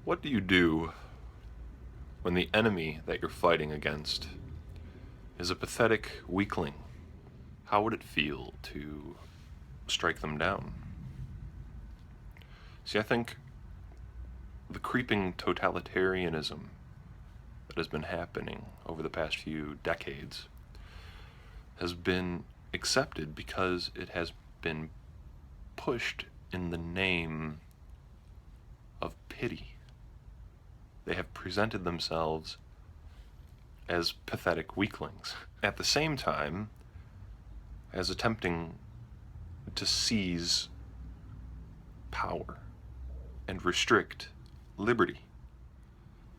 What do you do when the enemy that you're fighting against is a pathetic weakling? How would it feel to strike them down? See, I think the creeping totalitarianism that has been happening over the past few decades has been accepted because it has been pushed in the name of pity. They have presented themselves as pathetic weaklings, at the same time as attempting to seize power and restrict liberty.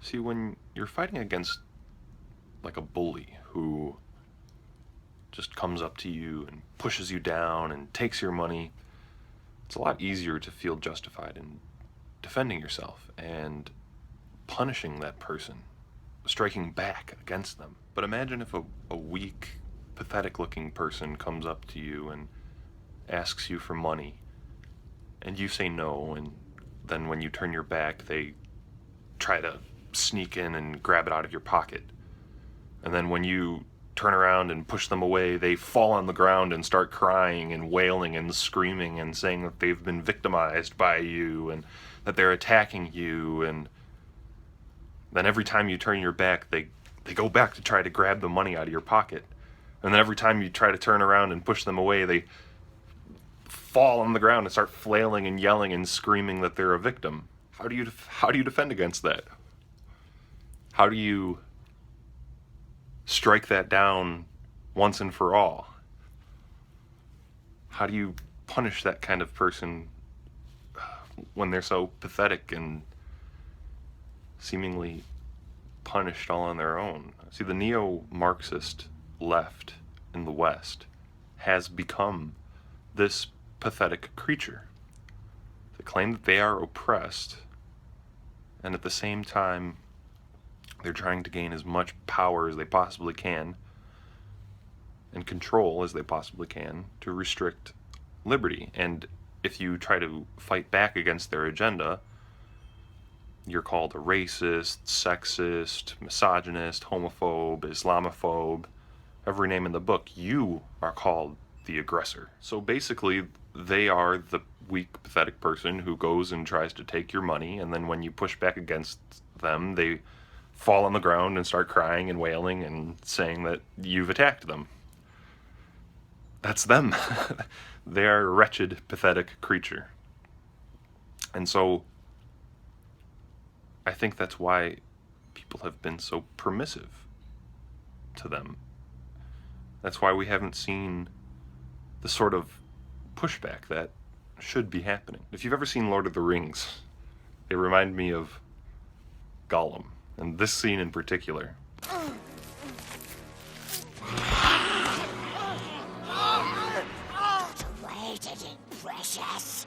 See, when you're fighting against like a bully who just comes up to you and pushes you down and takes your money, it's a lot easier to feel justified in defending yourself and punishing that person, striking back against them. But imagine if a weak, pathetic-looking person comes up to you and asks you for money, and you say no, and then when you turn your back, they try to sneak in and grab it out of your pocket. And then when you turn around and push them away, they fall on the ground and start crying and wailing and screaming and saying that they've been victimized by you and that they're attacking you. And then every time you turn your back, they go back to try to grab the money out of your pocket. And then every time you try to turn around and push them away, they fall on the ground and start flailing and yelling and screaming that they're a victim. How do you defend against that? How do you strike that down once and for all? How do you punish that kind of person when they're so pathetic and seemingly punished all on their own? See, the neo-Marxist left in the West has become this pathetic creature. They claim that they are oppressed, and at the same time they're trying to gain as much power as they possibly can and control as they possibly can to restrict liberty. And if you try to fight back against their agenda, you're called a racist, sexist, misogynist, homophobe, Islamophobe, every name in the book. You are called the aggressor. So basically, they are the weak, pathetic person who goes and tries to take your money, and then when you push back against them, they fall on the ground and start crying and wailing and saying that you've attacked them. That's them. They are a wretched, pathetic creature. And so I think that's why people have been so permissive to them. That's why we haven't seen the sort of pushback that should be happening. If you've ever seen Lord of the Rings, they remind me of Gollum, and this scene in particular. Waited in precious.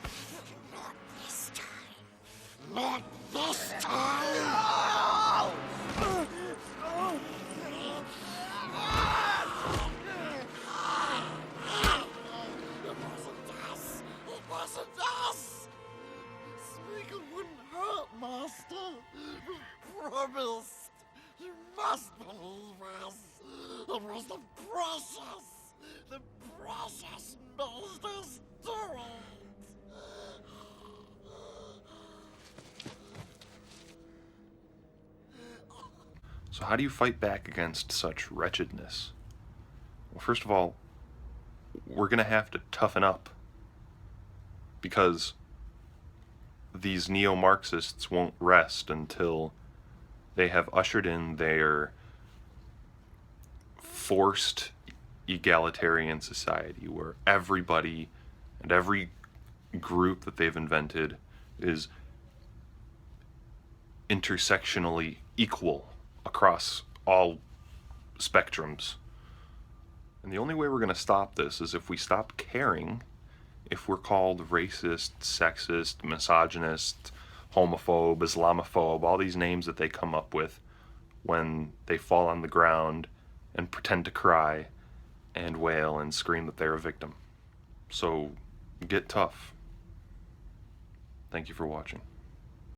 Not this time. Not this time. It wasn't us. Smeagol wouldn't hurt, Master. We promised. You must believe us. It was the precious Master's doing. So how do you fight back against such wretchedness? Well, first of all, we're going to have to toughen up, because these neo-Marxists won't rest until they have ushered in their forced egalitarian society where everybody and every group that they've invented is intersectionally equal across all spectrums. And the only way we're going to stop this is if we stop caring if we're called racist, sexist, misogynist, homophobe, Islamophobe, all these names that they come up with when they fall on the ground and pretend to cry and wail and scream that they're a victim. So get tough. Thank you for watching.